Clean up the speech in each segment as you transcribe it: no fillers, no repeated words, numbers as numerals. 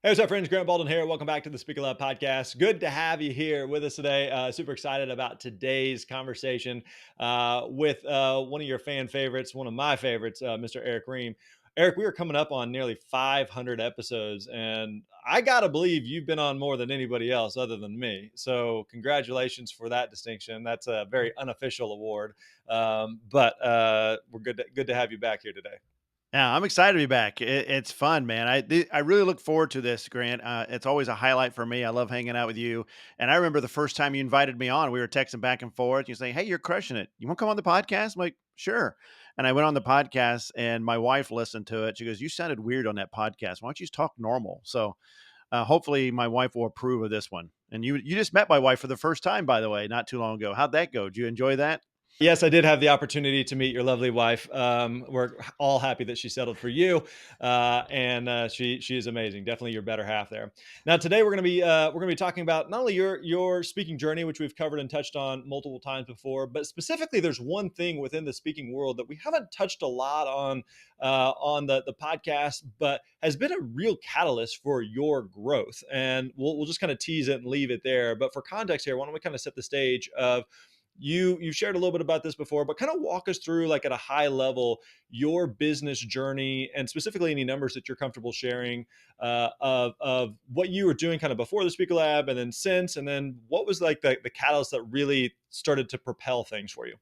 Hey, what's up, friends? Grant Baldwin here. Welcome back to the Speaker Lab podcast. Good to have you here with us today. Super excited about today's conversation with one of your fan favorites, one of my favorites, Mr. Erick Rheam. Eric, we are coming up on nearly 500 episodes, and I got to believe you've been on more than anybody else other than me. So, congratulations for that distinction. That's a very unofficial award, but we're good to have you back here today. Yeah, I'm excited to be back. It's fun, man. I really look forward to this, Grant. It's always a highlight for me. I love hanging out with you. And I remember the first time you invited me on, we were texting back and forth. You say, "Hey, you're crushing it. You want to come on the podcast?" I'm like, "Sure." And I went on the podcast, and my wife listened to it. She goes, "You sounded weird on that podcast. Why don't you just talk normal?" So hopefully, my wife will approve of this one. And you just met my wife for the first time, by the way, not too long ago. How'd that go? Did you enjoy that? Yes, I did have the opportunity to meet your lovely wife. We're all happy that she settled for you, and she is amazing. Definitely your better half there. Now, today we're gonna be talking about not only your speaking journey, which we've covered and touched on multiple times before, but specifically, there's one thing within the speaking world that we haven't touched a lot on the podcast, but has been a real catalyst for your growth. And we'll just kind of tease it and leave it there. But for context here, why don't we kind of set the stage of you've shared a little bit about this before, but kind of walk us through, like, at a high level, your business journey, and specifically any numbers that you're comfortable sharing, of what you were doing kind of before the Speaker Lab, and then since, and then what was like the catalyst that really started to propel things for you.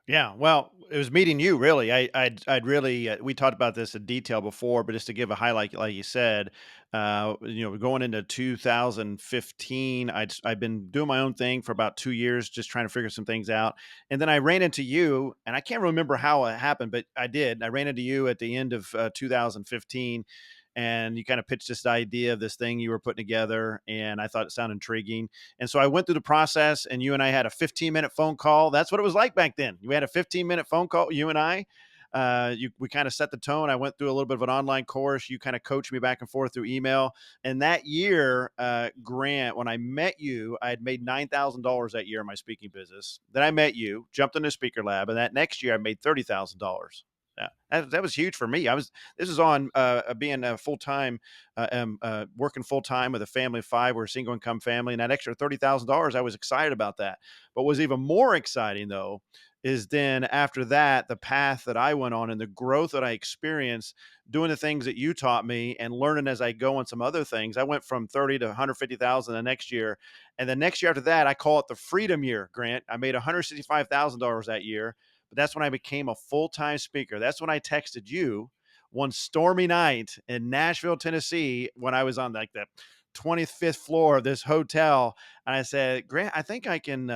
Yeah, well, it was meeting you really. I'd really we talked about this in detail before, but just to give a highlight, like you said, going into 2015, I'd been doing my own thing for about 2 years, just trying to figure some things out, and then I ran into you, and I can't remember how it happened, but I did. I ran into you at the end of 2015, and you kind of pitched this idea of this thing you were putting together, and I thought it sounded intriguing. And so I went through the process, and you and I had a 15-minute phone call. That's what it was like back then. We had a 15-minute phone call, you and I. We kind of set the tone. I went through a little bit of an online course. You kind of coached me back and forth through email. And that year, Grant, when I met you, I had made $9,000 that year in my speaking business. Then I met you, jumped in the speaker lab, and that next year I made $30,000. Yeah, that was huge for me. This is on being a full time, working full time with a family of five. We're a single income family, and that extra $30,000, I was excited about that. But what was even more exciting though is then after that, the path that I went on and the growth that I experienced doing the things that you taught me and learning as I go on some other things. I went from 30 to 150,000 the next year, and the next year after that, I call it the freedom year. Grant, I made $165,000 that year, but that's when I became a full time speaker. That's when I texted you one stormy night in Nashville, Tennessee, when I was on like the 25th floor of this hotel, and I said, "Grant, I think I can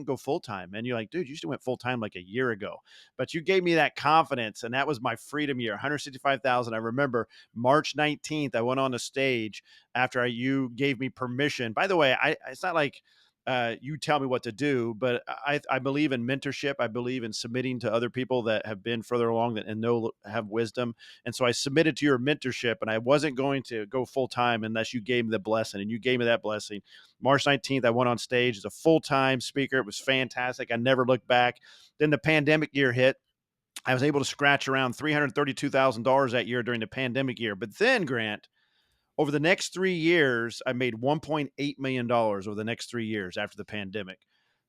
go full time." And you're like, "Dude, you should have went full time like a year ago." But you gave me that confidence, and that was my freedom year, 165,000. I remember March 19th, I went on the stage after you gave me permission. By the way, it's not like you tell me what to do, but I believe in mentorship. I believe in submitting to other people that have been further along and know have wisdom. And so I submitted to your mentorship, and I wasn't going to go full time unless you gave me the blessing, and you gave me that blessing. March 19th, I went on stage as a full time speaker. It was fantastic. I never looked back. Then the pandemic year hit. I was able to scratch around $332,000 that year during the pandemic year. But then, Grant, over the next 3 years, I made $1.8 million over the next 3 years after the pandemic.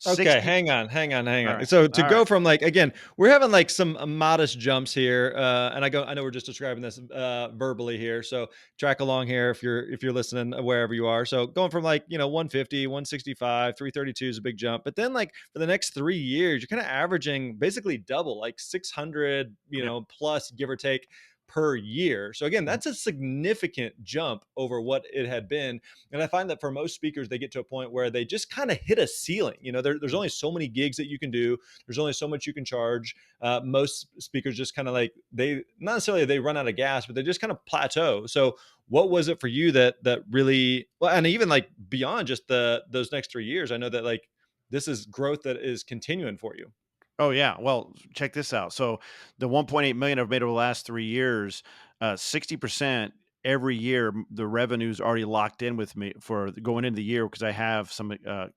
Okay, 60. hang All on. right. So to All go right. from, like, again, we're having like some modest jumps here, I know we're just describing this verbally here. So track along here if you're listening, wherever you are. So going from, like, 150, 165, 332 is a big jump. But then, like, for the next 3 years, you're kind of averaging basically double, like 600, Yep. plus, give or take, per year. So again, Mhm. that's a significant jump over what it had been. And I find that for most speakers, they get to a point where they just kind of hit a ceiling. There's only so many gigs that you can do. There's only so much you can charge. Most speakers just kind of, like, they not necessarily they run out of gas, but they just kind of plateau. So what was it for you that really, well, and even like beyond just those next 3 years? I know that, like, this is growth that is continuing for you. Oh yeah. Well, check this out. So the 1.8 million I've made over the last 3 years, 60% every year the revenue's already locked in with me for going into the year because I have some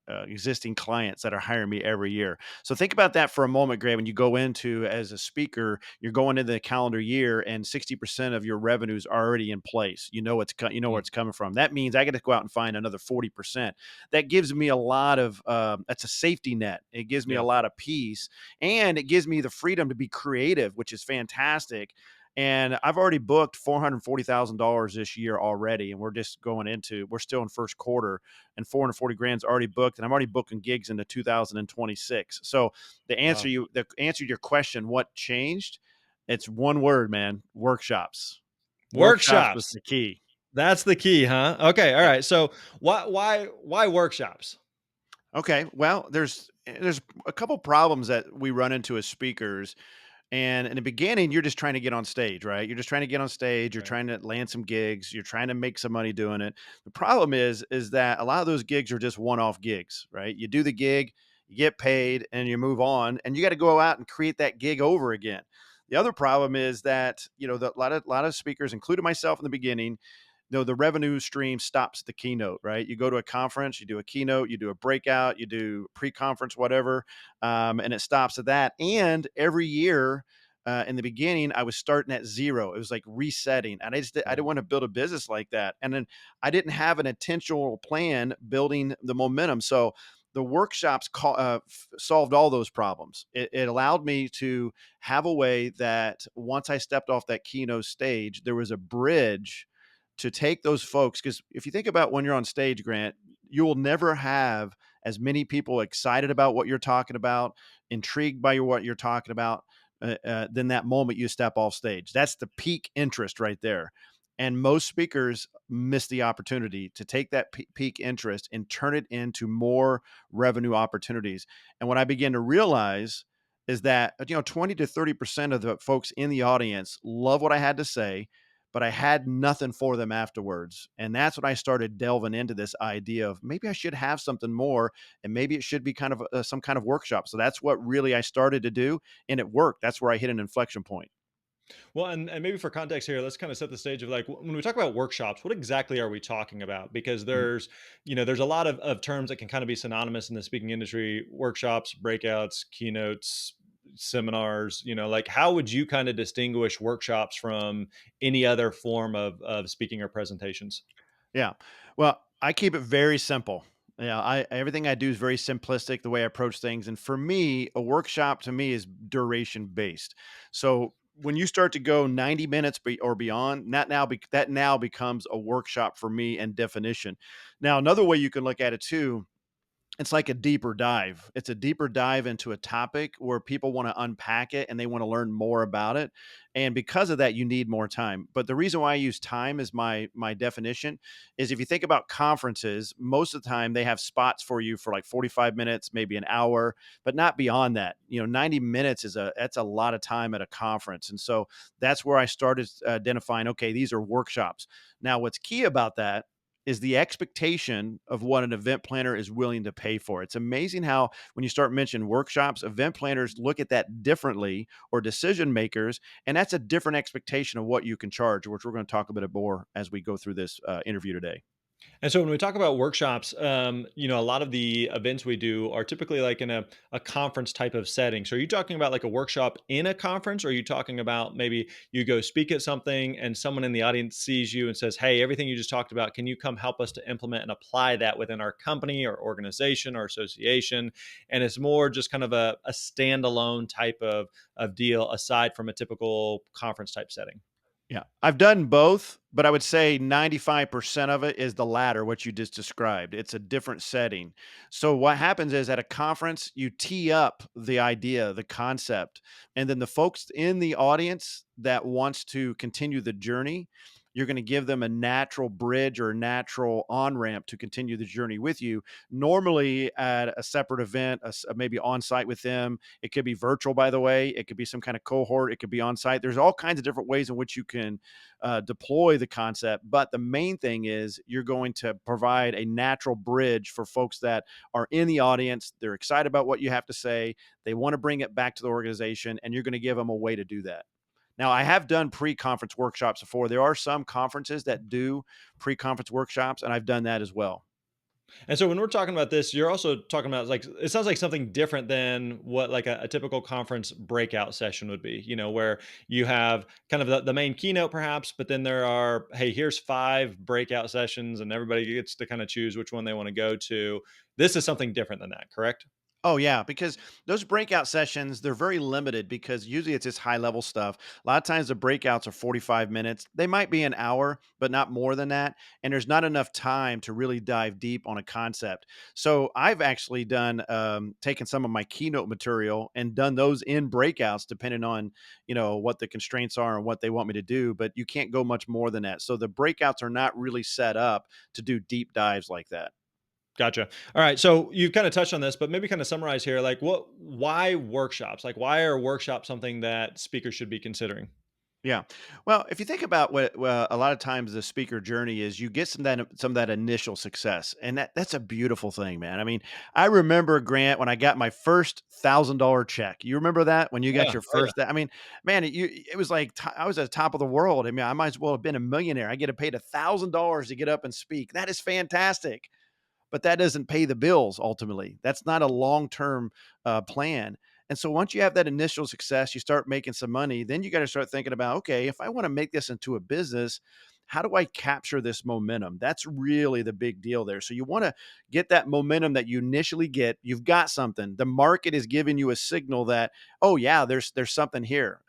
existing clients that are hiring me every year. So think about that for a moment, Greg. When you go into as a speaker, you're going into the calendar year, and 60% of your revenues are already in place. You know where Mm, it's coming from. That means I got to go out and find another 40%. That gives me a lot of that's a safety net. It gives me a yeah. lot of peace, and it gives me the freedom to be creative, which is fantastic. And I've already booked $440,000 this year already, and we're still in first quarter, and 440 grand's already booked, and I'm already booking gigs into 2026. So Wow. the answer to your question, what changed? It's one word, man: workshops. Workshops was Workshops. the key. That's the key, huh? Okay. All Yeah. right. So why workshops? Okay. Well, there's a couple problems that we run into as speakers. And in the beginning, you're just trying to get on stage, right? You're just trying to get on stage. You're Right. trying to land some gigs. You're trying to make some money doing it. The problem is that a lot of those gigs are just one-off gigs, right? You do the gig, you get paid, and you move on. And you got to go out and create that gig over again. The other problem is that a lot of speakers, including myself in the beginning, the revenue stream stops at the keynote, right? You go to a conference, you do a keynote, you do a breakout, you do pre-conference, whatever, and it stops at that. And every year, in the beginning, I was starting at zero. It was like resetting, and I Right. didn't want to build a business like that. And then I didn't have an intentional plan building the momentum. So the workshops solved all those problems. It allowed me to have a way that once I stepped off that keynote stage, there was a bridge to take those folks. Because if you think about when you're on stage, Grant, you will never have as many people excited about what you're talking about, intrigued by what you're talking about, than that moment you step off stage. That's the peak interest right there. And most speakers miss the opportunity to take that peak interest and turn it into more revenue opportunities. And what I began to realize is that 20 to 30% of the folks in the audience love what I had to say, but I had nothing for them afterwards. And that's when I started delving into this idea of maybe I should have something more, and maybe it should be kind of some kind of workshop. So that's what really I started to do, and it worked. That's where I hit an inflection point. Well, and maybe for context here, let's kind of set the stage of like when we talk about workshops, what exactly are we talking about? Because Mhm. there's a lot of terms that can kind of be synonymous in the speaking industry: workshops, breakouts, keynotes, seminars. Like how would you kind of distinguish workshops from any other form of speaking or presentations? Yeah. Well, I keep it very simple. Yeah, I everything I do is very simplistic the way I approach things. And for me, a workshop to me is duration based. So when you start to go 90 minutes or beyond, that now becomes a workshop for me and definition. Now, another way you can look at it too, it's like a deeper dive. It's a deeper dive into a topic where people want to unpack it and they want to learn more about it. And because of that, you need more time. But the reason why I use time as my definition is if you think about conferences, most of the time they have spots for you for like 45 minutes, maybe an hour, but not beyond that. 90 minutes that's a lot of time at a conference. And so that's where I started identifying, okay, these are workshops. Now, what's key about that is the expectation of what an event planner is willing to pay for. It's amazing how when you start mentioning workshops, event planners look at that differently, or decision makers, and that's a different expectation of what you can charge, which we're going to talk a bit more as we go through this interview today. And so when we talk about workshops, a lot of the events we do are typically like in a conference type of setting. So are you talking about like a workshop in a conference, or are you talking about maybe you go speak at something and someone in the audience sees you and says, "Hey, everything you just talked about, can you come help us to implement and apply that within our company or organization or association?" And it's more just kind of a standalone type of deal aside from a typical conference type setting. Yeah. I've done both, but I would say 95% of it is the latter, what you just described. It's a different setting. So what happens is at a conference, you tee up the idea, the concept, and then the folks in the audience that wants to continue the journey, you're going to give them a natural bridge or a natural on-ramp to continue the journey with you. Normally at a separate event, maybe on site with them. It could be virtual, by the way. It could be some kind of cohort. It could be on site. There's all kinds of different ways in which you can deploy the concept. But the main thing is you're going to provide a natural bridge for folks that are in the audience. They're excited about what you have to say. They want to bring it back to the organization, and you're going to give them a way to do that. Now, I have done pre-conference workshops before. There are some conferences that do pre-conference workshops, and I've done that as well. And so when we're talking about this, you're also talking about like it sounds like something different than what like a typical conference breakout session would be, where you have kind of the main keynote perhaps, but then there are, hey, here's 5 breakout sessions and everybody gets to kind of choose which one they want to go to. This is something different than that, correct? Oh yeah, because those breakout sessions, they're very limited because usually it's just high level stuff. A lot of times the breakouts are 45 minutes. They might be an hour, but not more than that. And there's not enough time to really dive deep on a concept. So I've actually done taken some of my keynote material and done those in breakouts, depending on what the constraints are and what they want me to do. But you can't go much more than that. So the breakouts are not really set up to do deep dives like that. Gotcha. All right. So you've kind of touched on this, but maybe kind of summarize here, like why workshops? Like, why are workshops something that speakers should be considering? Yeah. Well, if you think about what a lot of times the speaker journey is, you get some of that initial success, and that's a beautiful thing, man. I mean, I remember Grant when I got my first $1,000 check. You remember that when you got Yeah. your Oh, yeah. first? I mean, man, it was like I was at the top of the world. I mean, I might as well have been a millionaire. I get paid $1,000 to get up and speak. That is fantastic, but that doesn't pay the bills ultimately. That's not a long-term plan. And so once you have that initial success, you start making some money, then you got to start thinking about, okay, if I want to make this into a business, how do I capture this momentum? That's really the big deal there. So you want to get that momentum that you initially get. You've got something. The market is giving you a signal that, oh yeah, there's something here.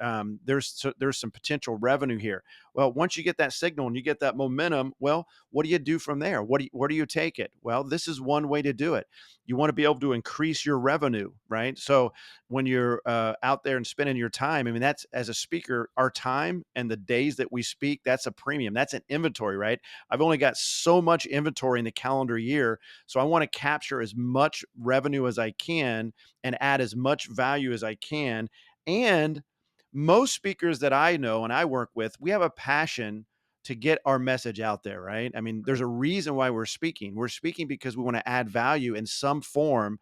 There's some potential revenue here. Well, once you get that signal and you get that momentum, well, what do you do from there? Where do you take it? Well, this is one way to do it. You want to be able to increase your revenue, right? So when you're out there and spending your time, I mean, that's as a speaker, our time and the days that we speak, that's a premium. That's an inventory, right? I've only got so much inventory in the calendar year. So I want to capture as much revenue as I can and add as much value as I can. And most speakers that I know and I work with, we have a passion to get our message out there, right? I mean, there's a reason why we're speaking. We're speaking because we want to add value in some form,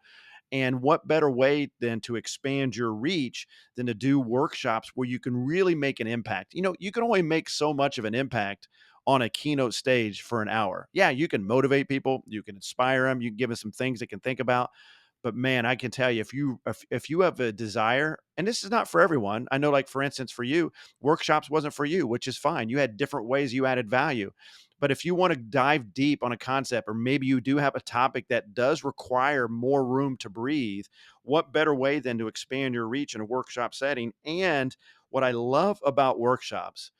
and what better way than to expand your reach than to do workshops where you can really make an impact? You can only make so much of an impact on a keynote stage for an hour. Yeah, you can motivate people, you can inspire them, you can give them some things they can think about. But man, I can tell you if you have a desire, and this is not for everyone. I know, like for instance, for you, workshops wasn't for you, which is fine. You had different ways you added value. But if you want to dive deep on a concept, or maybe you do have a topic that does require more room to breathe, what better way than to expand your reach in a workshop setting? And what I love about workshops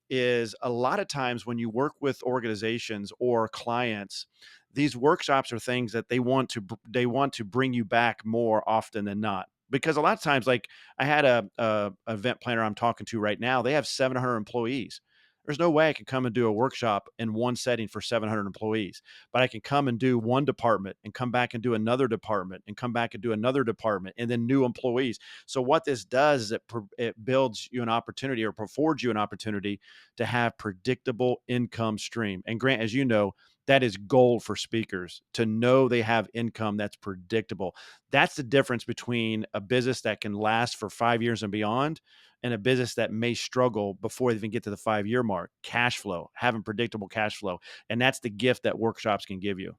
is a lot of times when you work with organizations or clients, these workshops are things that they want to bring you back more often than not. Because a lot of times, like I had a event planner I'm talking to right now, they have 700 employees. There's no way I can come and do a workshop in one setting for 700 employees, but I can come and do one department and come back and do another department and come back and do another department and then new employees. So what this does is it builds you an opportunity or affords you an opportunity to have predictable income stream. And Grant, as you know, that is gold for speakers to know they have income that's predictable. That's the difference between a business that can last for 5 years and beyond and a business that may struggle before they even get to the 5 year mark. Cash flow, having predictable cash flow. And that's the gift that workshops can give you.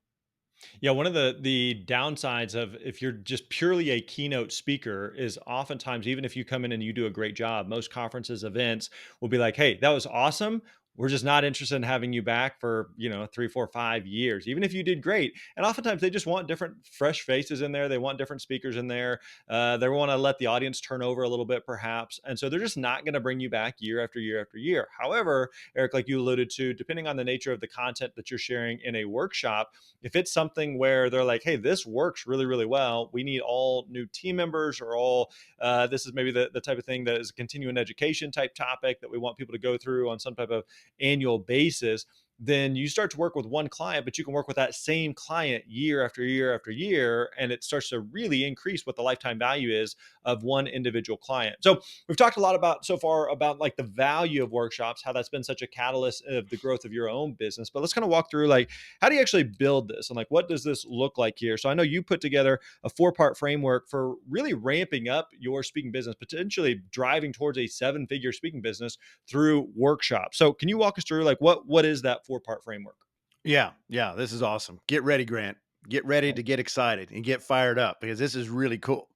Yeah, one of the downsides of if you're just purely a keynote speaker is oftentimes, even if you come in and you do a great job, most conferences, events will be like, "Hey, that was awesome. We're just not interested in having you back for 3, 4, 5 years, even if you did great." And oftentimes they just want different, fresh faces in there. They want different speakers in there. They want to let the audience turn over a little bit, perhaps, and so they're just not going to bring you back year after year after year. However, Eric, like you alluded to, depending on the nature of the content that you're sharing in a workshop, if it's something where they're like, hey, this works really, really well, we need all new team members or all, this is maybe the type of thing that is a continuing education type topic that we want people to go through on some type of annual basis, then you start to work with one client, but you can work with that same client year after year after year. And it starts to really increase what the lifetime value is of one individual client. So we've talked a lot about so far about like the value of workshops, how that's been such a catalyst of the growth of your own business. But let's kind of walk through like, how do you actually build this? And like, what does this look like here? So I know you put together a 4-part framework for really ramping up your speaking business, potentially driving towards a 7-figure speaking business through workshops. So can you walk us through like what is that 4-part framework? Yeah, yeah, this is awesome. Get ready, Grant. Get ready to get excited and get fired up because this is really cool.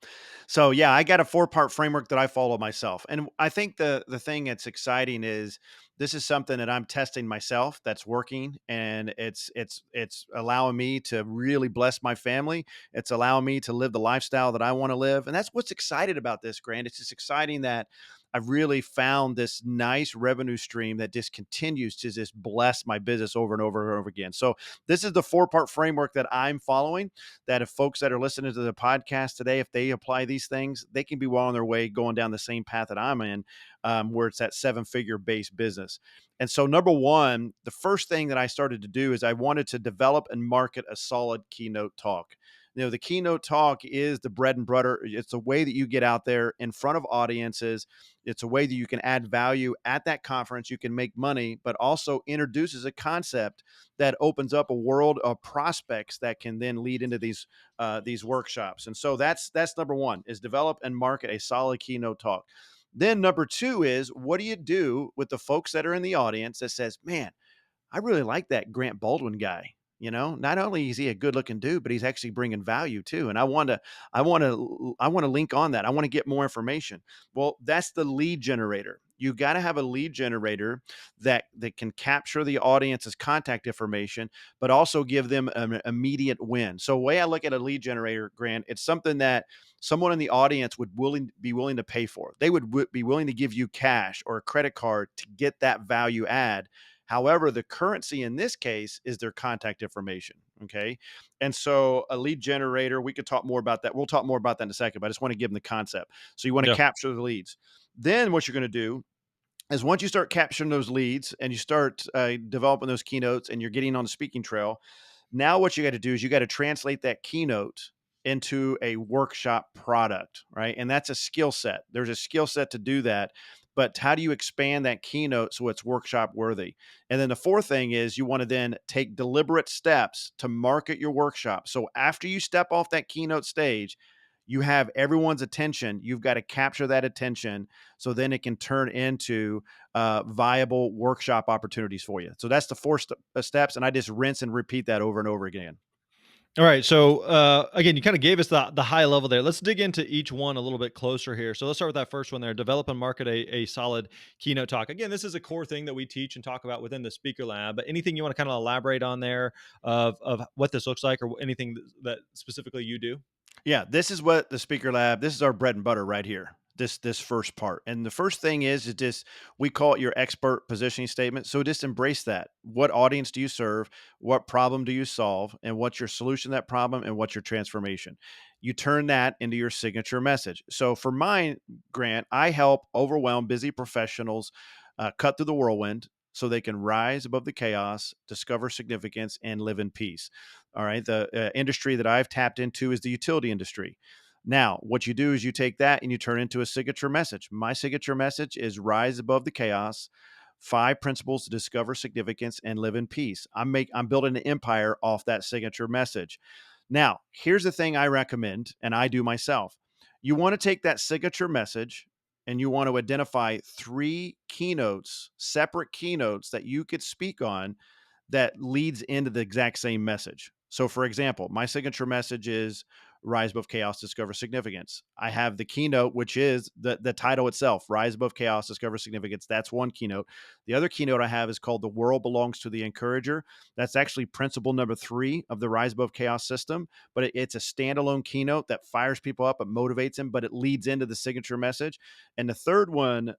So, yeah, I got a four-part framework that I follow myself. And I think the thing that's exciting is this is something that I'm testing myself that's working, and it's allowing me to really bless my family. It's allowing me to live the lifestyle that I want to live. And that's what's excited about this, Grant. It's just exciting that I've really found this nice revenue stream that just continues to just bless my business over and over and over again. So this is the four-part framework that I'm following. That if folks that are listening to the podcast today, if they apply these things, they can be well on their way going down the same path that I'm in, where it's that 7-figure base business. And so, number one, the first thing that I started to do is I wanted to develop and market a solid keynote talk. The keynote talk is the bread and butter. It's a way that you get out there in front of audiences. It's a way that you can add value at that conference. You can make money, but also introduces a concept that opens up a world of prospects that can then lead into these workshops. And so that's number one: is develop and market a solid keynote talk. Then number two is, what do you do with the folks that are in the audience that says, "Man, I really like that Grant Baldwin guy." Not only is he a good looking dude, but he's actually bringing value too. And I want to link on that. I want to get more information. Well, that's the lead generator. You got to have a lead generator that can capture the audience's contact information, but also give them an immediate win. So, the way I look at a lead generator, Grant, it's something that someone in the audience would be willing to pay for. They would be willing to give you cash or a credit card to get that value add. However, the currency in this case is their contact information. Okay. And so a lead generator, we could talk more about that. We'll talk more about that in a second, but I just want to give them the concept. So you want to Yeah. capture the leads. Then what you're going to do is, once you start capturing those leads and you start developing those keynotes and you're getting on the speaking trail, now what you got to do is you got to translate that keynote into a workshop product, right? And that's a skill set. There's a skill set to do that. But how do you expand that keynote so it's workshop worthy? And then the fourth thing is, you want to then take deliberate steps to market your workshop. So after you step off that keynote stage, you have everyone's attention. You've got to capture that attention so then it can turn into viable workshop opportunities for you. So that's the steps. And I just rinse and repeat that over and over again. All right. So again, you kind of gave us the high level there. Let's dig into each one a little bit closer here. So let's start with that first one there. Develop and market a solid keynote talk. Again, this is a core thing that we teach and talk about within the Speaker Lab. But anything you want to kind of elaborate on there of what this looks like, or anything that specifically you do? Yeah, this is what the speaker lab, this is our bread and butter right here. This first part. And the first thing is just, we call it your expert positioning statement. So just embrace that. What audience do you serve? What problem do you solve? And what's your solution to that problem? And what's your transformation? You turn that into your signature message. So for mine, Grant, I help overwhelmed busy professionals cut through the whirlwind so they can rise above the chaos, discover significance, and live in peace. All right. The industry that I've tapped into is the utility industry. Now, what you do is you take that and you turn it into a signature message. My signature message is rise above the chaos, 5 principles to discover significance and live in peace. I'm building an empire off that signature message. Now, here's the thing I recommend, and I do myself. You want to take that signature message and you want to identify 3 keynotes, separate keynotes that you could speak on that leads into the exact same message. So, for example, my signature message is Rise Above Chaos, Discover Significance. I have the keynote, which is the title itself, Rise Above Chaos, Discover Significance. That's one keynote. The other keynote I have is called The World Belongs to the Encourager. That's actually principle number 3 of the Rise Above Chaos system, but it's a standalone keynote that fires people up, it motivates them, but it leads into the signature message. And the third one,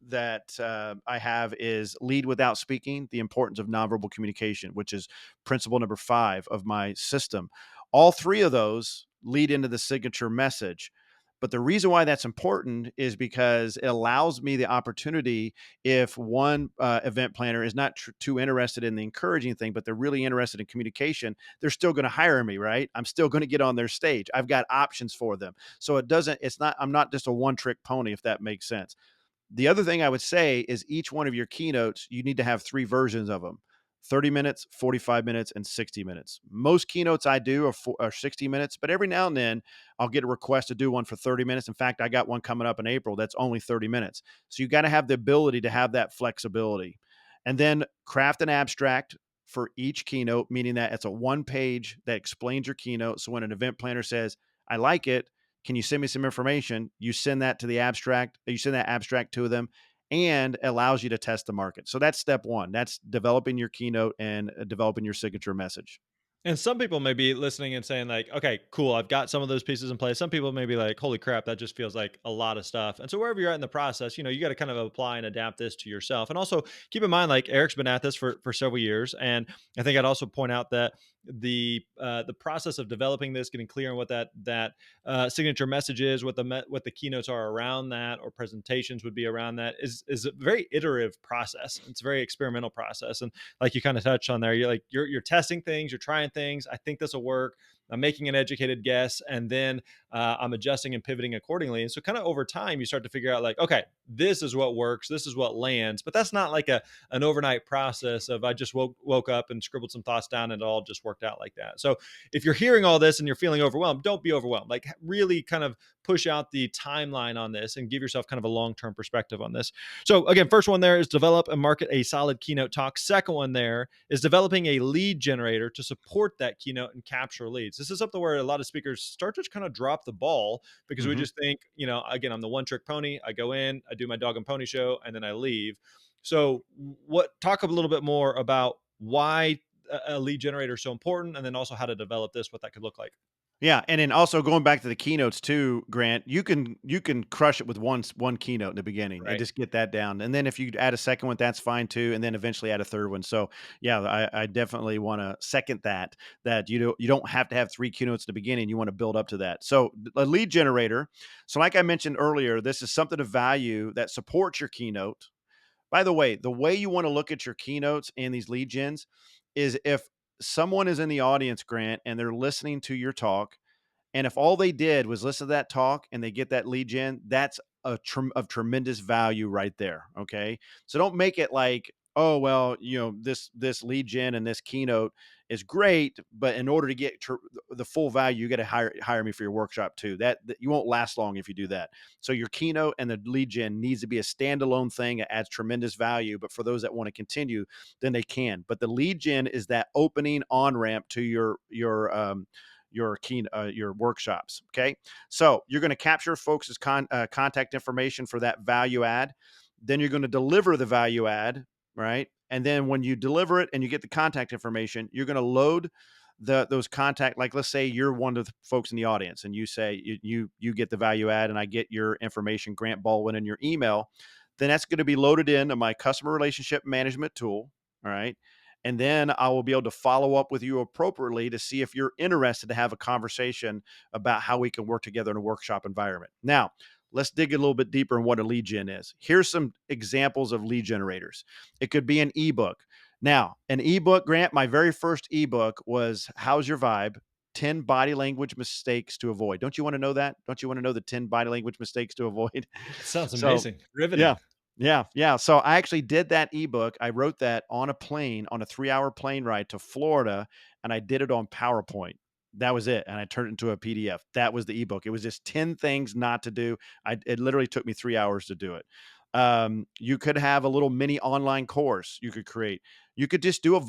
that I have is Lead Without Speaking, the importance of nonverbal communication, which is principle number 5 of my system. All 3 of those lead into the signature message. But the reason why that's important is because it allows me the opportunity, if one event planner is not too interested in the encouraging thing, but they're really interested in communication, they're still going to hire me, right? I'm still going to get on their stage. I've got options for them. So it's not, I'm not just a one trick pony, if that makes sense. The other thing I would say is each one of your keynotes, you need to have 3 versions of them: 30 minutes, 45 minutes, and 60 minutes. Most keynotes I do are 60 minutes, but every now and then I'll get a request to do one for 30 minutes. In fact, I got one coming up in April that's only 30 minutes. So you got to have the ability to have that flexibility. And then craft an abstract for each keynote, meaning that it's a one page that explains your keynote. So when an event planner says, I like it, can you send me some information? You send that to the abstract, you send that abstract to them, and allows you to test the market. So that's step one. That's developing your keynote and developing your signature message. And some people may be listening and saying like, "Okay, cool, I've got some of those pieces in place." Some people may be like, "Holy crap, that just feels like a lot of stuff." And so wherever you're at in the process, you got to kind of apply and adapt this to yourself. And also keep in mind, like Eric's been at this for several years, and I think I'd also point out that the process of developing this, getting clear on what that signature message is, what the keynotes are around that, or presentations would be around that, is a very iterative process. It's a very experimental process, and like you kind of touched on there, you're testing things, you're trying things. I think this will work. I'm making an educated guess, and then I'm adjusting and pivoting accordingly. And so, kind of over time, you start to figure out like, okay, this is what works, this is what lands. But that's not like an overnight process of I just woke up and scribbled some thoughts down and it all just worked out like that. So, if you're hearing all this and you're feeling overwhelmed, don't be overwhelmed. Like, really kind of push out the timeline on this and give yourself kind of a long term perspective on this. So again, first one there is develop and market a solid keynote talk. Second one there is developing a lead generator to support that keynote and capture leads. This is something where a lot of speakers start to kind of drop the ball because we Hmm. just think, again, I'm the one trick pony. I go in, I do my dog and pony show, and then I leave. So what talk a little bit more about why a lead generator is so important, and then also how to develop this, what that could look like. Yeah, and then also going back to the keynotes too, Grant, you can crush it with one keynote in the beginning and Right. just get that down. And then if you add a second one, that's fine too, and then eventually add a third one. So yeah, I definitely want to second that you don't have to have 3 keynotes at the beginning. You want to build up to that. So a lead generator. So like I mentioned earlier, this is something of value that supports your keynote. By the way you want to look at your keynotes and these lead gens is if someone is in the audience, Grant, and they're listening to your talk, and if all they did was listen to that talk and they get that lead gen, that's of tremendous value right there. Okay. So don't make it like, oh, well, this lead gen and this keynote is great, but in order to get the full value, you got to hire me for your workshop too. That you won't last long if you do that. So your keynote and the lead gen needs to be a standalone thing that adds tremendous value. But for those that want to continue, then they can. But the lead gen is that opening on ramp to your workshops. Okay, so you're going to capture folks' contact information for that value add. Then you're going to deliver the value add, right? And then when you deliver it and you get the contact information, you're going to load those contact. Like, let's say you're one of the folks in the audience, and you say you get the value add, and I get your information, Grant Baldwin, in your email. Then that's going to be loaded into my customer relationship management tool. All right. And then I will be able to follow up with you appropriately to see if you're interested to have a conversation about how we can work together in a workshop environment. Now, let's dig a little bit deeper in what a lead gen is. Here's some examples of lead generators. It could be an ebook. Now, an ebook, Grant, my very first ebook was How's Your Vibe? 10 body language mistakes to avoid. Don't you want to know that? Don't you want to know the 10 body language mistakes to avoid? It sounds So, amazing, yeah. riveting. Yeah. So I actually did that ebook. I wrote that on a plane, on a 3-hour plane ride to Florida, and I did it on PowerPoint. That was it. And I turned it into a PDF. That was the ebook. It was just 10 things not to do. It literally took me 3 hours to do it. You could have a little mini online course you could create. You could just do a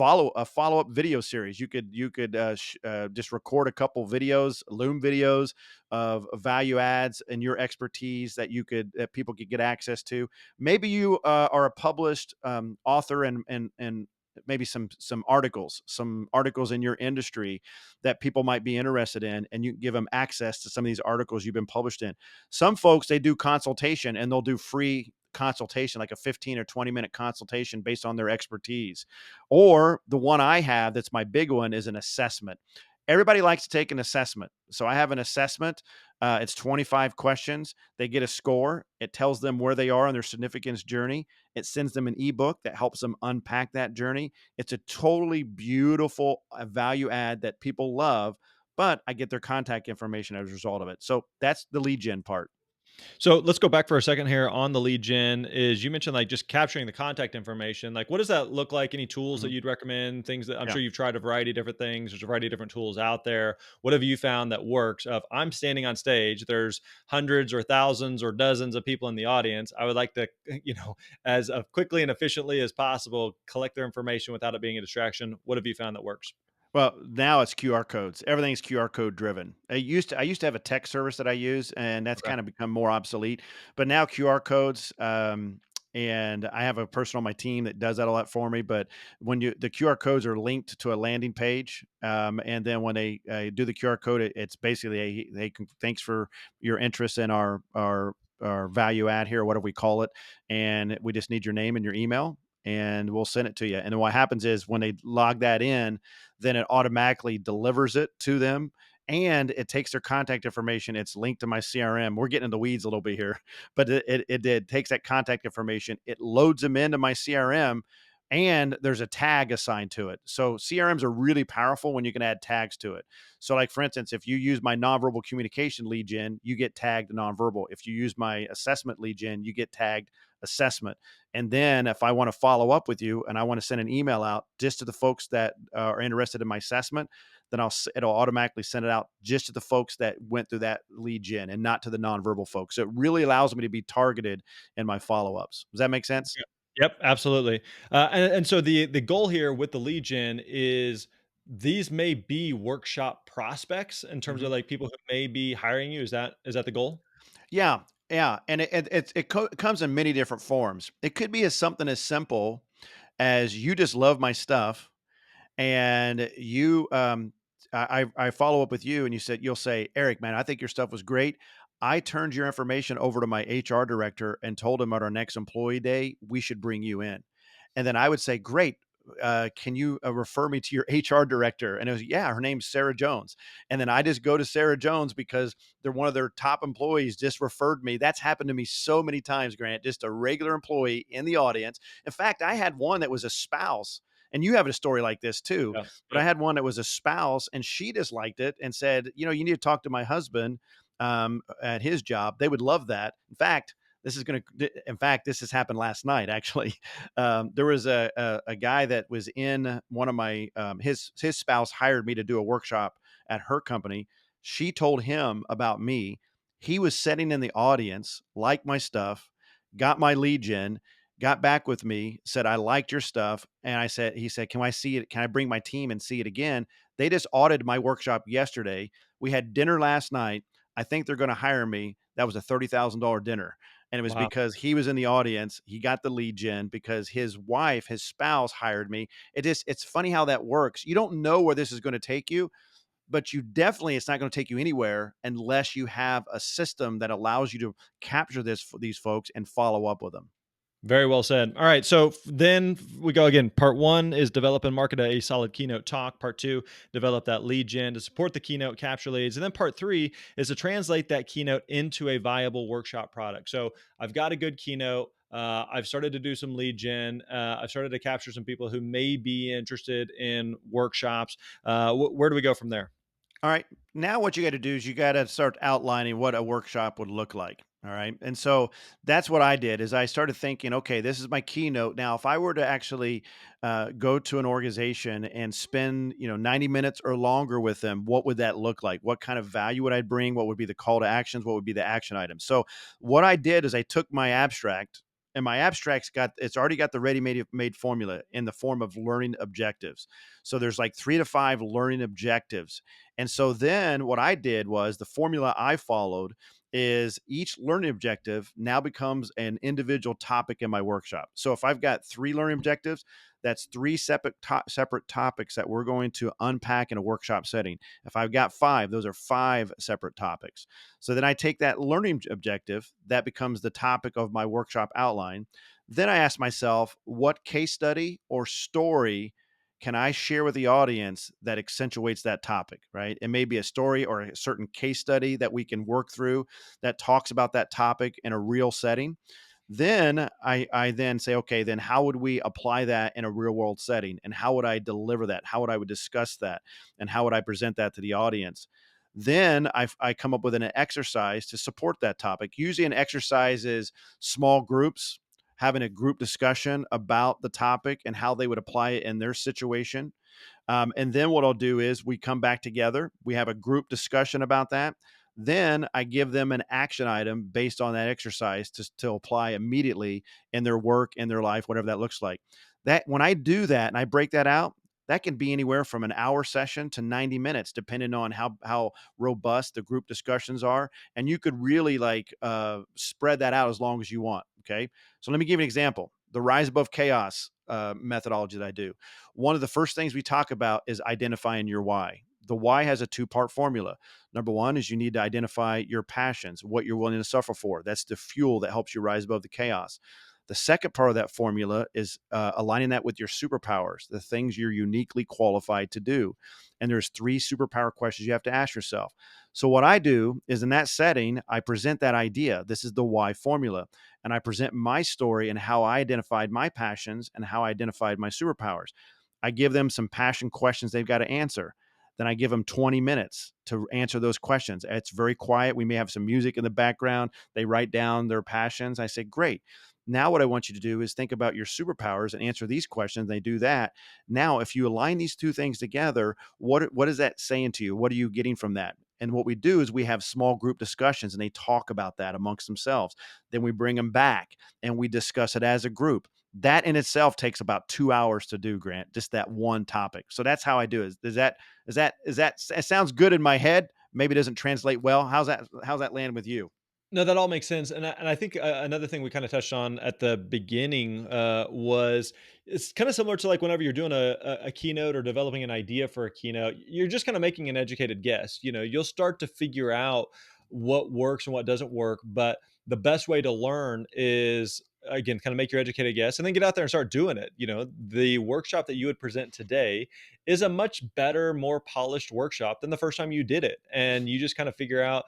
follow up video series. You could just record a couple videos, Loom videos of value adds and your expertise that people could get access to. Maybe you are a published author and maybe some articles in your industry that people might be interested in, and you give them access to some of these articles you've been published in. Some folks, they do consultation, and they'll do free consultation, like a 15 or 20-minute consultation based on their expertise. Or the one I have that's my big one is an assessment. Everybody likes to take an assessment. So I have an assessment. It's 25 questions. They get a score. It tells them where they are on their significance journey. It sends them an ebook that helps them unpack that journey. It's a totally beautiful value add that people love, but I get their contact information as a result of it. So that's the lead gen part. So let's go back for a second here on the lead gen. Is you mentioned like just capturing the contact information. Like, what does that look like? Any tools that Mhm. you'd recommend? Things that I'm Yeah. sure you've tried a variety of different things. There's a variety of different tools out there. What have you found that works? If I'm standing on stage, there's hundreds or thousands or dozens of people in the audience. I would like to, as quickly and efficiently as possible, collect their information without it being a distraction. What have you found that works? Well, now it's QR codes. Everything's QR code driven. I used to have a text service that I use, and that's Okay. kind of become more obsolete. But now QR codes, and I have a person on my team that does that a lot for me. But when the QR codes are linked to a landing page, and then when they do the QR code, it's basically thanks for your interest in our value add here, or whatever we call it, and we just need your name and your email, and we'll send it to you. And then what happens is when they log that in, then it automatically delivers it to them, and it takes their contact information. It's linked to my CRM. We're getting in the weeds a little bit here, but it takes that contact information, it loads them into my CRM, and there's a tag assigned to it. So CRMs are really powerful when you can add tags to it. So, like for instance, if you use my nonverbal communication lead gen, you get tagged nonverbal. If you use my assessment lead gen, you get tagged assessment. And then if I want to follow up with you and I want to send an email out just to the folks that are interested in my assessment, then it'll automatically send it out just to the folks that went through that lead gen and not to the nonverbal folks. So it really allows me to be targeted in my follow ups. Does that make sense? Yep. Yep, absolutely. And so the goal here with the lead gen is these may be workshop prospects in terms of Mhm. like people who may be hiring you. Is that the goal? Yeah, yeah, and it comes in many different forms. It could be as something as simple as you just love my stuff, and I follow up with you, and you'll say, Eric, man, I think your stuff was great. I turned your information over to my HR director and told him at our next employee day we should bring you in. And then I would say, great. Can you refer me to your HR director? And it was, yeah, her name's Sarah Jones. And then I just go to Sarah Jones because they're one of their top employees, just referred me. That's happened to me so many times, Grant, just a regular employee in the audience. In fact, I had one that was a spouse, and you have a story like this too. Yeah. But I Yep. had one that was a spouse, and she disliked it and said, you need to talk to my husband at his job. They would love that. In fact, this has happened last night, actually. There was a guy that was in one of my, his spouse hired me to do a workshop at her company. She told him about me. He was sitting in the audience, liked my stuff, got my lead gen, got back with me, said, I liked your stuff. And he said, can I see it? Can I bring my team and see it again? They just audited my workshop yesterday. We had dinner last night. I think they're going to hire me. That was a $30,000 dinner. And it was Wow. because he was in the audience. He got the lead gen because his spouse hired me. It's funny how that works. You don't know where this is going to take you, but it's not going to take you anywhere unless you have a system that allows you to capture these folks and follow up with them. Very well said. All right. So then we go again. Part one is develop and market a solid keynote talk. Part two, develop that lead gen to support the keynote, capture leads. And then part three is to translate that keynote into a viable workshop product. So I've got a good keynote. I've started to do some lead gen. I've started to capture some people who may be interested in workshops. Where do we go from there? All right. Now what you got to do is you got to start outlining what a workshop would look like. All right. And so that's what I did is I started thinking, okay, this is my keynote. Now, if I were to actually go to an organization and spend, 90 minutes or longer with them, what would that look like? What kind of value would I bring? What would be the call to actions? What would be the action items? So what I did is I took my abstract, and my it's already got the ready made formula in the form of learning objectives. So there's like 3 to 5 learning objectives, and so then what I did was the formula I followed is each learning objective now becomes an individual topic in my workshop. So if I've got 3 learning objectives, that's 3 separate topics that we're going to unpack in a workshop setting. If I've got 5, those are 5 separate topics. So then I take that learning objective that becomes the topic of my workshop outline. Then I ask myself, what case study or story can I share with the audience that accentuates that topic, right? It may be a story or a certain case study that we can work through that talks about that topic in a real setting. Then I then say, okay, then how would we apply that in a real world setting? And how would I deliver that? How would I would discuss that? And how would I present that to the audience? Then I come up with an exercise to support that topic. Usually an exercise is small groups having a group discussion about the topic and how they would apply it in their situation. And then what I'll do is we come back together, we have a group discussion about that. Then I give them an action item based on that exercise to apply immediately in their work, in their life, whatever that looks like. That when I do that and I break that out, that can be anywhere from an hour session to 90 minutes, depending on how robust the group discussions are. And you could really like spread that out as long as you want. Okay. So let me give you an example. The rise above chaos methodology that I do. One of the first things we talk about is identifying your why. The why has a two-part formula. Number one is you need to identify your passions, what you're willing to suffer for. That's the fuel that helps you rise above the chaos. The second part of that formula is aligning that with your superpowers, the things you're uniquely qualified to do. And there's three superpower questions you have to ask yourself. So what I do is in that setting, I present that idea. This is the why formula. And I present my story and how I identified my passions and how I identified my superpowers. I give them some passion questions they've got to answer. Then I give them 20 minutes to answer those questions. It's very quiet. We may have some music in the background. They write down their passions. I say, great. Now, what I want you to do is think about your superpowers and answer these questions. They do that. Now, if you align these two things together, what is that saying to you? What are you getting from that? And what we do is we have small group discussions and they talk about that amongst themselves. Then we bring them back and we discuss it as a group. That in itself takes about 2 hours to do, Grant, just that one topic. So that's how I do it. It sounds good in my head. Maybe it doesn't translate well. How's that land with you? No, that all makes sense, and I think another thing we kind of touched on at the beginning was it's kind of similar to like whenever you're doing a keynote or developing an idea for a keynote, you're just kind of making an educated guess. You know, you'll start to figure out what works and what doesn't work, but the best way to learn is again kind of make your educated guess and then get out there and start doing it. You know, the workshop that you would present today is a much better, more polished workshop than the first time you did it, and you just kind of figure out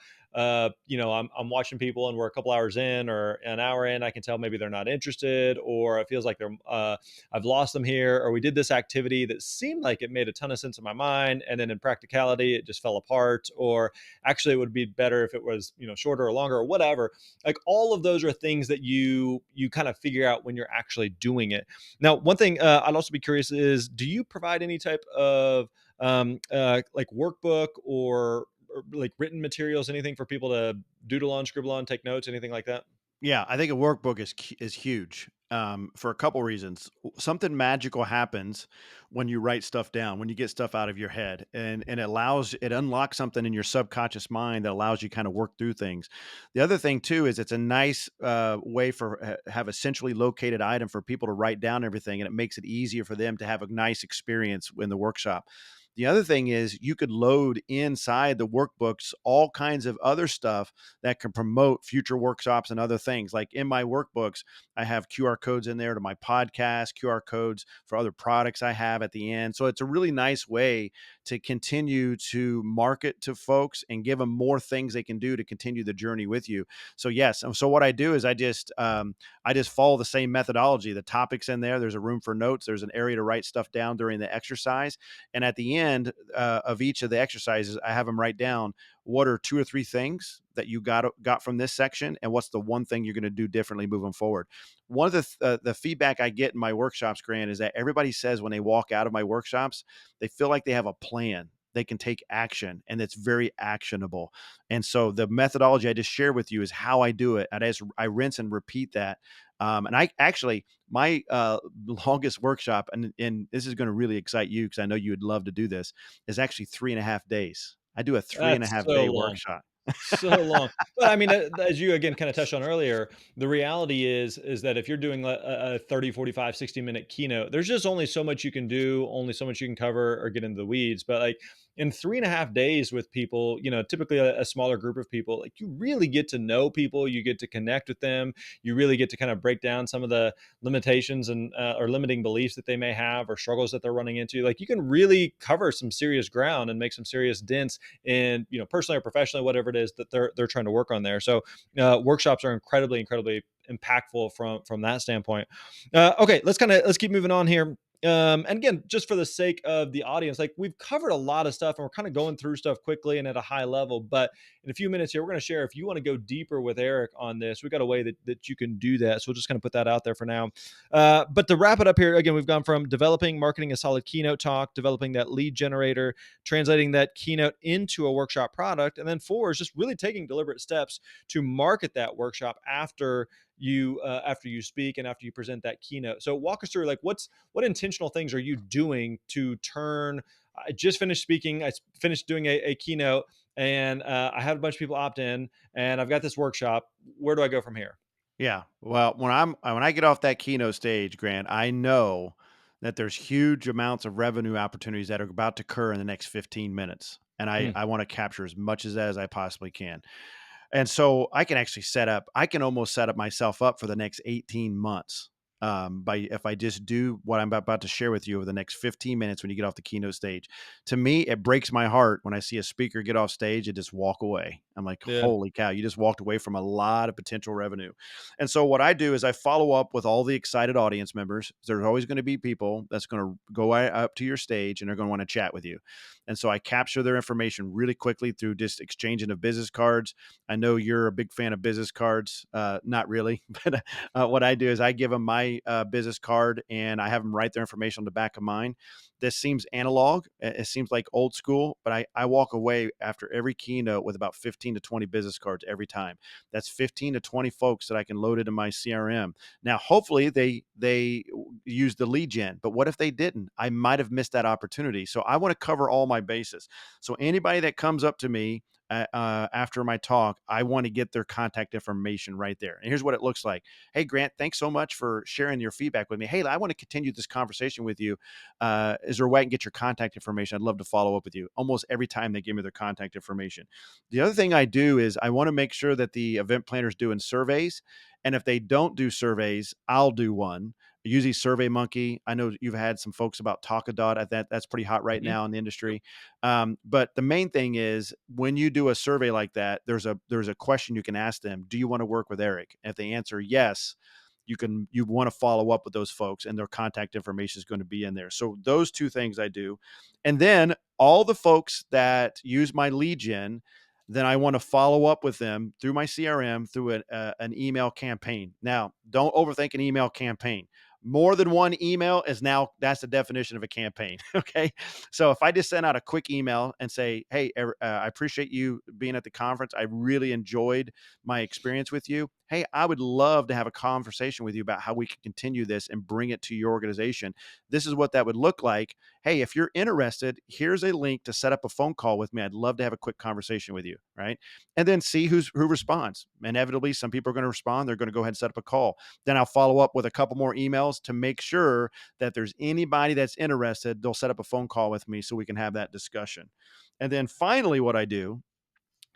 you know, I'm watching people and we're a couple hours in or an hour in, I can tell maybe they're not interested, or it feels like I've lost them here, or we did this activity that seemed like it made a ton of sense in my mind, and then in practicality it just fell apart, or actually it would be better if it was, you know, shorter or longer or whatever. Like all of those are things that you kind of figure out when you're actually doing it. Now, one thing I'd also be curious is, do you provide any type of like workbook or like written materials, anything for people to doodle on, scribble on, take notes, anything like that? Yeah, I think a workbook is huge for a couple reasons. Something magical happens when you write stuff down, when you get stuff out of your head, and it unlocks something in your subconscious mind that allows you kind of work through things. The other thing too is it's a nice way for have a centrally located item for people to write down everything, and it makes it easier for them to have a nice experience in the workshop. The other thing is you could load inside the workbooks all kinds of other stuff that can promote future workshops and other things. Like in my workbooks, I have QR codes in there to my podcast, QR codes for other products I have at the end. So it's a really nice way to continue to market to folks and give them more things they can do to continue the journey with you. So yes, so what I do is I just follow the same methodology. The topics in there, there's a room for notes, there's an area to write stuff down during the exercise, and at the end of each of the exercises, I have them write down what are two or three things that you got from this section, and what's the one thing you're going to do differently moving forward. One of the feedback I get in my workshops, Grant, is that everybody says when they walk out of my workshops, they feel like they have a plan. They can take action, and it's very actionable. And so the methodology I just shared with you is how I do it. I rinse and repeat that. And I actually my longest workshop, and this is going to really excite you because I know you would love to do this, is actually 3.5 days. I do a three and a That's half so day long. workshop. So long. But I mean, as you again kind of touched on earlier, the reality is that if you're doing a 30, 45, 60-minute keynote, there's just only so much you can do, only so much you can cover or get into the weeds. But like in 3.5 days with people, typically a smaller group of people, like you really get to know people, you get to connect with them, you really get to kind of break down some of the limitations and or limiting beliefs that they may have or struggles that they're running into. Like you can really cover some serious ground and make some serious dents in personally or professionally, whatever it is that they're trying to work on there. So workshops are incredibly impactful from that standpoint. Okay, let's keep moving on here. And again, just for the sake of the audience, like we've covered a lot of stuff and we're kind of going through stuff quickly and at a high level. But in a few minutes here, we're going to share if you want to go deeper with Eric on this, we've got a way that you can do that. So we'll just kind of put that out there for now. But to wrap it up here, again, we've gone from developing, marketing a solid keynote talk, developing that lead generator, translating that keynote into a workshop product, and then four is just really taking deliberate steps to market that workshop after you speak and after you present that keynote. So walk us through like what intentional things are you doing to turn. I just finished speaking. I finished doing a keynote, and I had a bunch of people opt in, and I've got this workshop. Where do I go from here? Yeah. Well, when I get off that keynote stage, Grant, I know that there's huge amounts of revenue opportunities that are about to occur in the next 15 minutes. And Hmm. I want to capture as much as that as I possibly can. And so I can actually I can almost set up myself up for the next 18 months. By if I just do what I'm about to share with you over the next 15 minutes when you get off the keynote stage. To me, it breaks my heart when I see a speaker get off stage and just walk away. I'm like, Yeah. holy cow, you just walked away from a lot of potential revenue. And so what I do is I follow up with all the excited audience members. There's always going to be people that's going to go up to your stage and they're going to want to chat with you. And so I capture their information really quickly through just exchanging of business cards. I know you're a big fan of business cards. Not really, but what I do is I give them my business card and I have them write their information on the back of mine. This seems analog. It seems like old school, but I walk away after every keynote with about 15 to 20 business cards every time. That's 15 to 20 folks that I can load into my CRM. Now, hopefully they use the lead gen, but what if they didn't? I might have missed that opportunity. So I want to cover all my bases. So anybody that comes up to me after my talk, I want to get their contact information right there. And here's what it looks like. Hey, Grant, thanks so much for sharing your feedback with me. Hey, I want to continue this conversation with you. Is there a way I can get your contact information? I'd love to follow up with you. Almost every time they give me their contact information. The other thing I do is I want to make sure that the event planner is doing surveys. And if they don't do surveys, I'll do one. Usually Survey Monkey. I know you've had some folks about Talkadot. That's pretty hot right Mhm. now in the industry. But the main thing is when you do a survey like that, there's a question you can ask them. Do you want to work with Eric? And if they answer yes, you want to follow up with those folks and their contact information is going to be in there. So those two things I do. And then all the folks that use my lead gen, then I want to follow up with them through my CRM through an email campaign. Now, don't overthink an email campaign. More than one email is now that's the definition of a campaign. Okay. So if I just send out a quick email and say, hey, I appreciate you being at the conference. I really enjoyed my experience with you. Hey, I would love to have a conversation with you about how we can continue this and bring it to your organization. This is what that would look like. Hey, if you're interested, here's a link to set up a phone call with me. I'd love to have a quick conversation with you. Right. And then see who responds. Inevitably, some people are going to respond. They're going to go ahead and set up a call. Then I'll follow up with a couple more emails to make sure that there's anybody that's interested. They'll set up a phone call with me so we can have that discussion. And then finally, what I do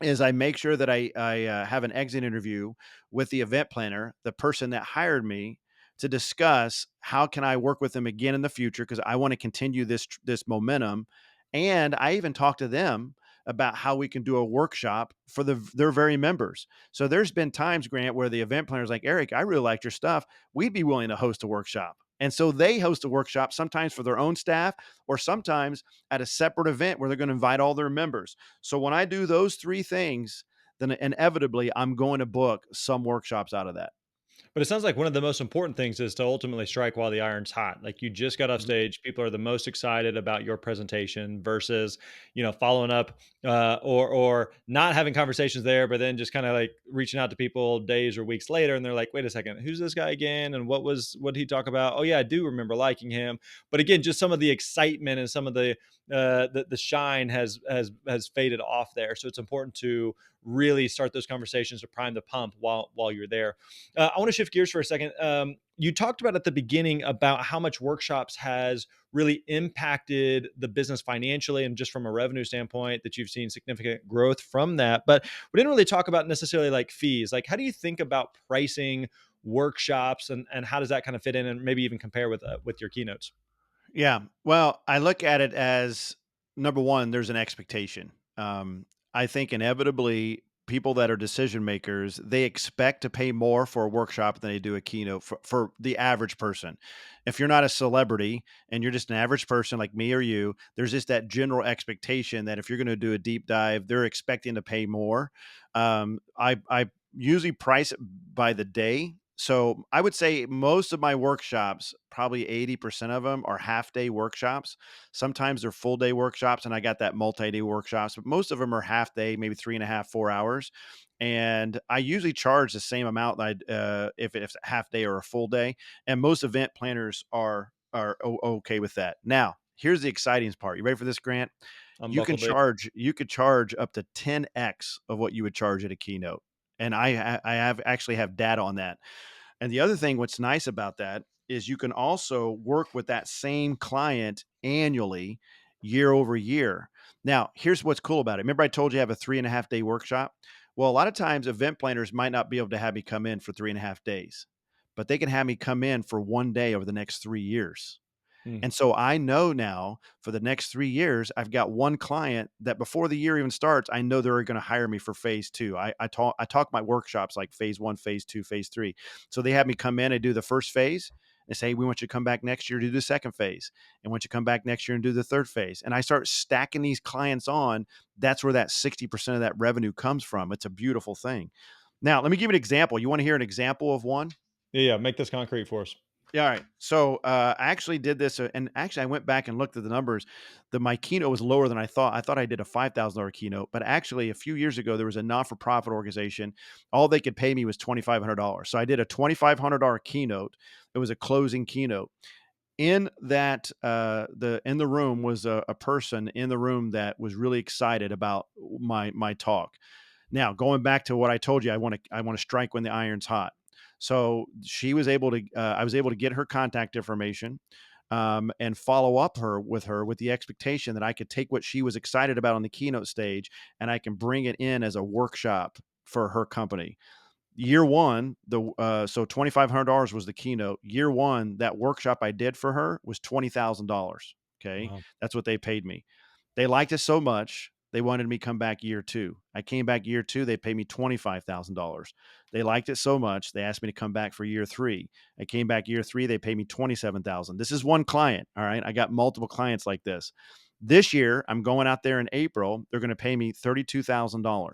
is I make sure that I have an exit interview with the event planner, the person that hired me, to discuss how can I work with them again in the future because I want to continue this momentum, and I even talk to them about how we can do a workshop for their very members. So there's been times, Grant, where the event planner is like, Eric, I really liked your stuff. We'd be willing to host a workshop. And so they host a workshop sometimes for their own staff or sometimes at a separate event where they're going to invite all their members. So when I do those three things, then inevitably I'm going to book some workshops out of that. But it sounds like one of the most important things is to ultimately strike while the iron's hot. Like you just got off Mhm. stage, people are the most excited about your presentation versus, following up or not having conversations there, but then just kind of like reaching out to people days or weeks later, and they're like, "Wait a second, who's this guy again? And what did he talk about? Oh yeah, I do remember liking him." But again, just some of the excitement and some of the shine has faded off there. So it's important to really start those conversations to prime the pump while you're there. I want to shift gears for a second. You talked about at the beginning about how much workshops has really impacted the business financially and just from a revenue standpoint, that you've seen significant growth from that. But we didn't really talk about necessarily like fees. Like, how do you think about pricing workshops, and how does that kind of fit in, and maybe even compare with your keynotes? Yeah. Well, I look at it as number one, there's an expectation. I think inevitably people that are decision makers, they expect to pay more for a workshop than they do a keynote for the average person. If you're not a celebrity and you're just an average person like me or you, there's just that general expectation that if you're going to do a deep dive, they're expecting to pay more. I usually price it by the day. So I would say most of my workshops, probably 80% of them are half day workshops. Sometimes they're full day workshops, and I got that multi-day workshops, but most of them are half day, maybe 3.5, 4 hours. And I usually charge the same amount that if it's a half day or a full day. And most event planners are okay with that. Now, here's the exciting part. You ready for this, Grant? I'm You can buckled, babe. charge you could charge up to 10x of what you would charge at a keynote. And I have actually have data on that. And the other thing, what's nice about that is you can also work with that same client annually, year over year. Now, here's what's cool about it. Remember, I told you I have a 3.5 day workshop? Well, a lot of times event planners might not be able to have me come in for 3.5 days, but they can have me come in for one day over the next 3 years. Mm. And so I know now for the next 3 years, I've got one client that before the year even starts, I know they're going to hire me for phase two. I talk my workshops like phase one, phase two, phase three. So they have me come in and do the first phase and say, we want you to come back next year to do the second phase. And want you to come back next year and do the third phase. And I start stacking these clients on. That's where that 60% of that revenue comes from. It's a beautiful thing. Now, let me give you an example. You want to hear an example of one? Yeah, yeah. Make this concrete for us. Yeah, all right. So I actually did this, and actually I went back and looked at the numbers. My keynote was lower than I thought. I thought I did a $5,000 keynote, but actually a few years ago there was a not-for-profit organization. All they could pay me was $2,500. So I did a $2,500 keynote. It was a closing keynote. In that, the in the room was a person in the room that was really excited about my talk. Now, going back to what I told you, I want to strike when the iron's hot. So she was able to, I was able to get her contact information, and follow up her with the expectation that I could take what she was excited about on the keynote stage and I can bring it in as a workshop for her company. Year one, so $2,500 was the keynote. Year one, that workshop I did for her was $20,000. Okay, Wow. that's what they paid me. They liked it so much, they wanted me to come back year two. I came back year two, they paid me $25,000. They liked it so much, they asked me to come back for year three. I came back year three, they paid me 27,000. This is one client. All right. I got multiple clients like this. This year, I'm going out there in April. They're going to pay me $32,000.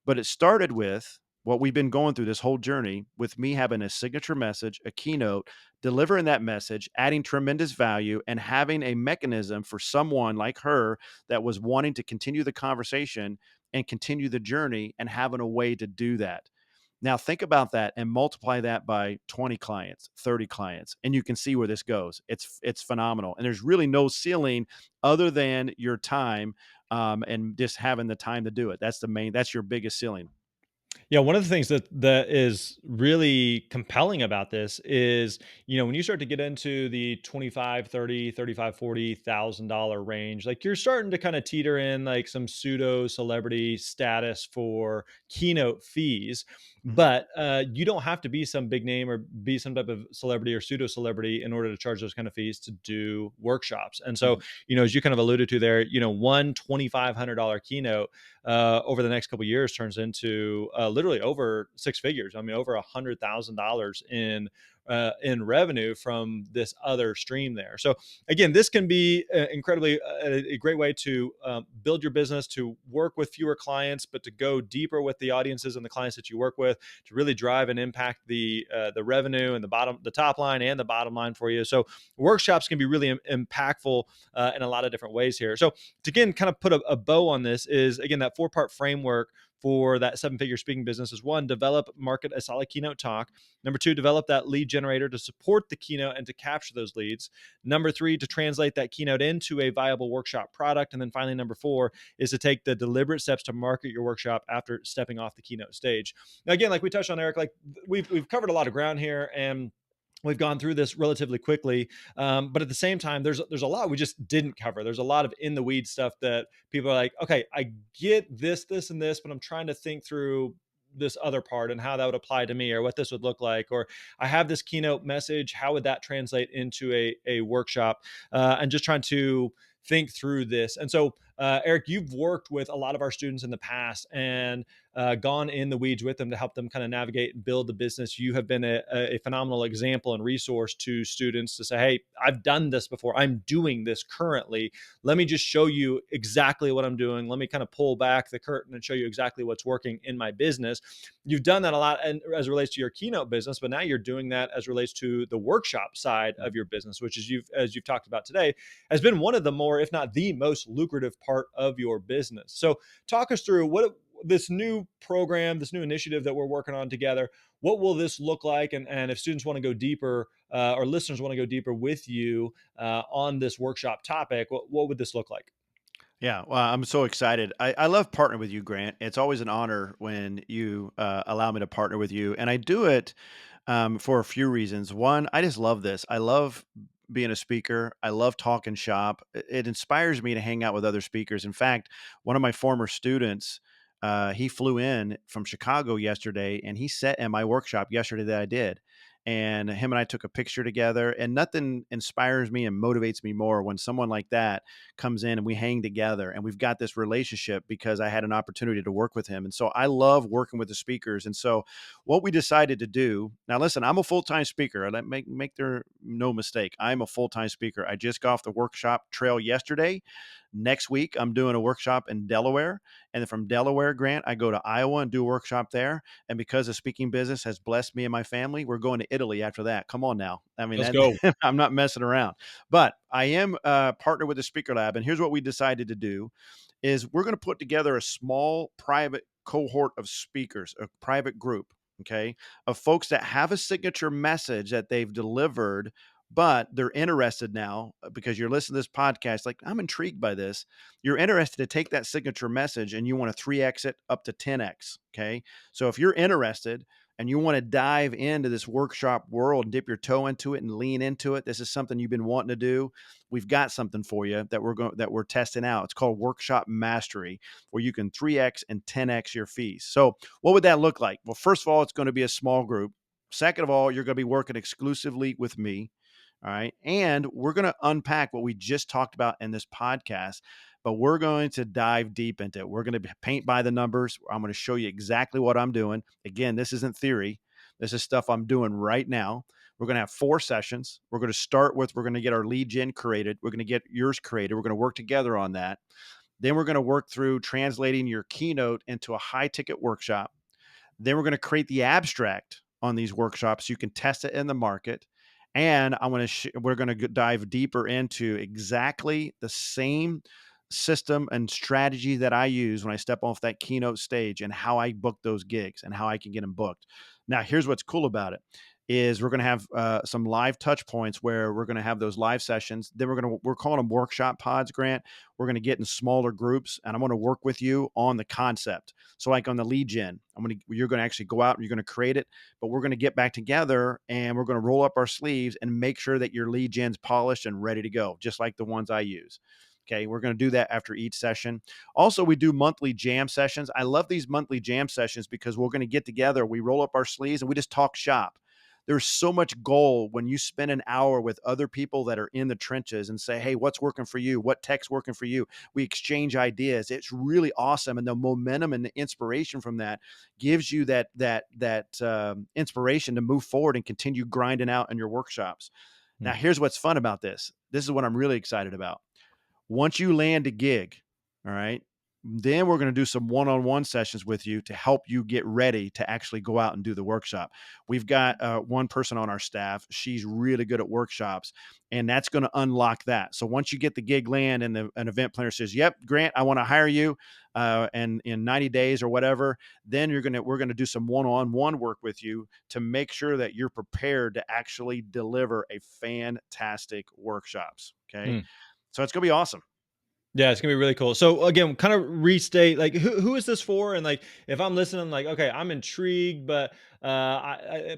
But it started with what we've been going through this whole journey with me having a signature message, a keynote, delivering that message, adding tremendous value, and having a mechanism for someone like her that was wanting to continue the conversation and continue the journey and having a way to do that. Now, think about that and multiply that by 20 clients, 30 clients, and you can see where this goes. It's phenomenal. And there's really no ceiling other than your time, and just having the time to do it. That's your biggest ceiling. Yeah, one of the things that is really compelling about this is, when you start to get into the 25, 30, 35, $40,000 range, like you're starting to kind of teeter in like some pseudo celebrity status for keynote fees. Mhm. But you don't have to be some big name or be some type of celebrity or pseudo celebrity in order to charge those kind of fees to do workshops. And so, Mhm. as you kind of alluded to there, one $2,500 keynote over the next couple of years turns into literally over six figures. I mean, over $100,000 in revenue from this other stream there. So again, this can be incredibly a great way to build your business, to work with fewer clients, but to go deeper with the audiences and the clients that you work with, to really drive and impact the revenue and the top line and the bottom line for you. So workshops can be really impactful in a lot of different ways here. So to again kind of put a bow on this is again that four-part framework for that seven figure speaking business is one, develop, market a solid keynote talk. Number two, develop that lead generator to support the keynote and to capture those leads. Number three, to translate that keynote into a viable workshop product. And then finally, number four is to take the deliberate steps to market your workshop after stepping off the keynote stage. Now, again, like we touched on, Eric, like we've covered a lot of ground here, and we've gone through this relatively quickly, but at the same time, there's a lot we just didn't cover. There's a lot of in the weeds stuff that people are like, okay, I get this, and this, but I'm trying to think through this other part and how that would apply to me, or what this would look like, or I have this keynote message, how would that translate into a workshop, and just trying to think through this. And so, Eric, you've worked with a lot of our students in the past, and gone in the weeds with them to help them kind of navigate and build the business. You have been a phenomenal example and resource to students to say, hey, I've done this before. I'm doing this currently. Let me just show you exactly what I'm doing. Let me kind of pull back the curtain and show you exactly what's working in my business. You've done that a lot, and as it relates to your keynote business, but now you're doing that as relates to the workshop side of your business, which is, as you've talked about today, has been one of the more, if not the most lucrative part of your business. So talk us through what this new program, this new initiative that we're working on together. What will this look like? And if students want to go deeper, or listeners want to go deeper with you on this workshop topic, what would this look like? Yeah, well, I'm so excited. I love partnering with you, Grant. It's always an honor when you allow me to partner with you, and I do it for a few reasons. One, I just love this. I love being a speaker. I love talking shop. It inspires me to hang out with other speakers. In fact, one of my former students, he flew in from Chicago yesterday, and he sat in my workshop yesterday that I did. And him and I took a picture together. And nothing inspires me and motivates me more when someone like that comes in and we hang together and we've got this relationship because I had an opportunity to work with him. And so I love working with the speakers. And so what we decided to do now, listen, I'm a full time speaker. Let make there no mistake. I'm a full time speaker. I just got off the workshop trail yesterday. Next week, I'm doing a workshop in Delaware. And then from Delaware, Grant, I go to Iowa and do a workshop there. And because the speaking business has blessed me and my family, we're going to Italy after that. Come on now. I mean, Let's go. I'm not messing around. But I am partnered with the Speaker Lab. And here's what we decided to do is we're going to put together a small private cohort of speakers, a private group, okay, of folks that have a signature message that they've delivered, but they're interested now because you're listening to this podcast, like, I'm intrigued by this. You're interested to take that signature message and you want to 3x it up to 10x. Okay. So if you're interested and you want to dive into this workshop world and dip your toe into it and lean into it, this is something you've been wanting to do. We've got something for you that we're testing out. It's called Workshop Mastery, where you can 3x and 10x your fees. So what would that look like? Well, first of all, it's going to be a small group. Second of all, you're going to be working exclusively with me. All right. And we're going to unpack what we just talked about in this podcast, but we're going to dive deep into it. We're going to paint by the numbers. I'm going to show you exactly what I'm doing. Again, this isn't theory. This is stuff I'm doing right now. We're going to have 4 sessions. We're going to start with, we're going to get our lead gen created. We're going to get yours created. We're going to work together on that. Then we're going to work through translating your keynote into a high ticket workshop. Then we're going to create the abstract on these workshops so you can test it in the market. And we're going to dive deeper into exactly the same system and strategy that I use when I step off that keynote stage and how I book those gigs and how I can get them booked. Now, here's what's cool about it is we're going to have some live touch points where we're going to have those live sessions. Then we're calling them workshop pods, Grant. We're going to get in smaller groups and I'm going to work with you on the concept. So like on the lead gen, you're going to actually go out and you're going to create it, but we're going to get back together and we're going to roll up our sleeves and make sure that your lead gen's polished and ready to go, just like the ones I use. Okay, we're going to do that after each session. Also, we do monthly jam sessions. I love these monthly jam sessions because we're going to get together, we roll up our sleeves, and we just talk shop. There's so much gold when you spend an hour with other people that are in the trenches and say, hey, what's working for you? What tech's working for you? We exchange ideas. It's really awesome. And the momentum and the inspiration from that gives you that inspiration to move forward and continue grinding out in your workshops. Now, Hmm. here's what's fun about this. This is what I'm really excited about. Once you land a gig, all right, Then we're going to do some one-on-one sessions with you to help you get ready to actually go out and do the workshop. We've got one person on our staff. She's really good at workshops, and that's going to unlock that. So once you get the gig land and an event planner says, "Yep, Grant, I want to hire you," and in 90 days or whatever, then we're gonna do some one-on-one work with you to make sure that you're prepared to actually deliver a fantastic workshops. Okay, Mm. so it's gonna be awesome. Yeah, it's gonna be really cool. So again, kind of restate like who is this for? And like if I'm listening, like okay, I'm intrigued, but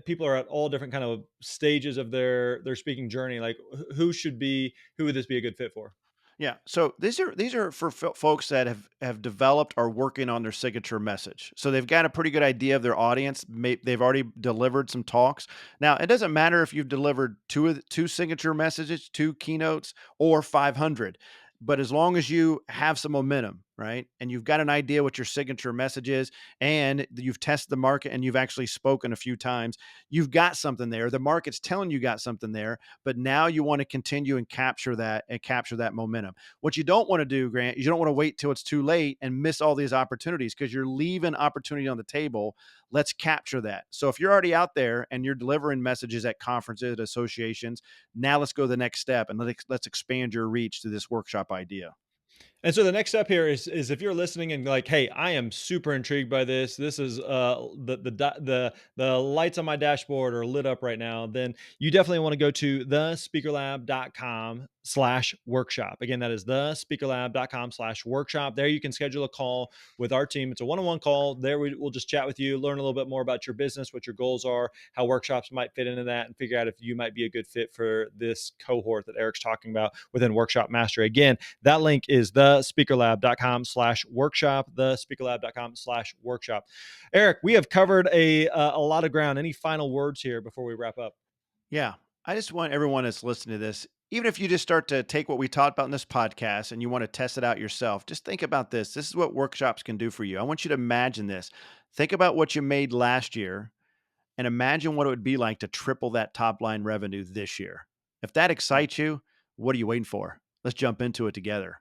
people are at all different kind of stages of their speaking journey. Like who would this be a good fit for? Yeah. So these are for folks that have developed or working on their signature message. So they've got a pretty good idea of their audience. They've already delivered some talks. Now it doesn't matter if you've delivered two signature messages, two keynotes, or 500. But as long as you have some momentum, right, and you've got an idea what your signature message is, and you've tested the market and you've actually spoken a few times, you've got something there. The market's telling you got something there, but now you want to continue and capture that momentum. What you don't want to do, Grant, is you don't want to wait till it's too late and miss all these opportunities because you're leaving opportunity on the table. Let's capture that. So if you're already out there and you're delivering messages at conferences, at associations, now let's go to the next step and let's expand your reach to this workshop idea. And so the next step here is if you're listening and like, hey, I am super intrigued by this. This is the lights on my dashboard are lit up right now. Then you definitely want to go to thespeakerlab.com/workshop. Again, that is thespeakerlab.com/workshop. There you can schedule a call with our team. It's a one-on-one call. There we'll just chat with you, learn a little bit more about your business, what your goals are, how workshops might fit into that, and figure out if you might be a good fit for this cohort that Erick's talking about within Workshop Mastery. Again, that link is thespeakerlab.com/workshop, thespeakerlab.com/workshop. Erick, we have covered a lot of ground. Any final words here before we wrap up? Yeah. I just want everyone that's listening to this, even if you just start to take what we talked about in this podcast and you want to test it out yourself, just think about this. This is what workshops can do for you. I want you to imagine this. Think about what you made last year and imagine what it would be like to triple that top line revenue this year. If that excites you, what are you waiting for? Let's jump into it together.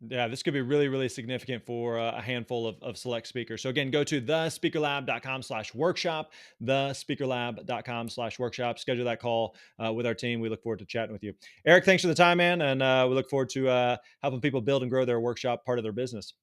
Yeah, this could be really, really significant for a handful of select speakers. So again, go to thespeakerlab.com/workshop, thespeakerlab.com/workshop. Schedule that call with our team. We look forward to chatting with you. Erick, thanks for the time, man. And we look forward to helping people build and grow their workshop part of their business.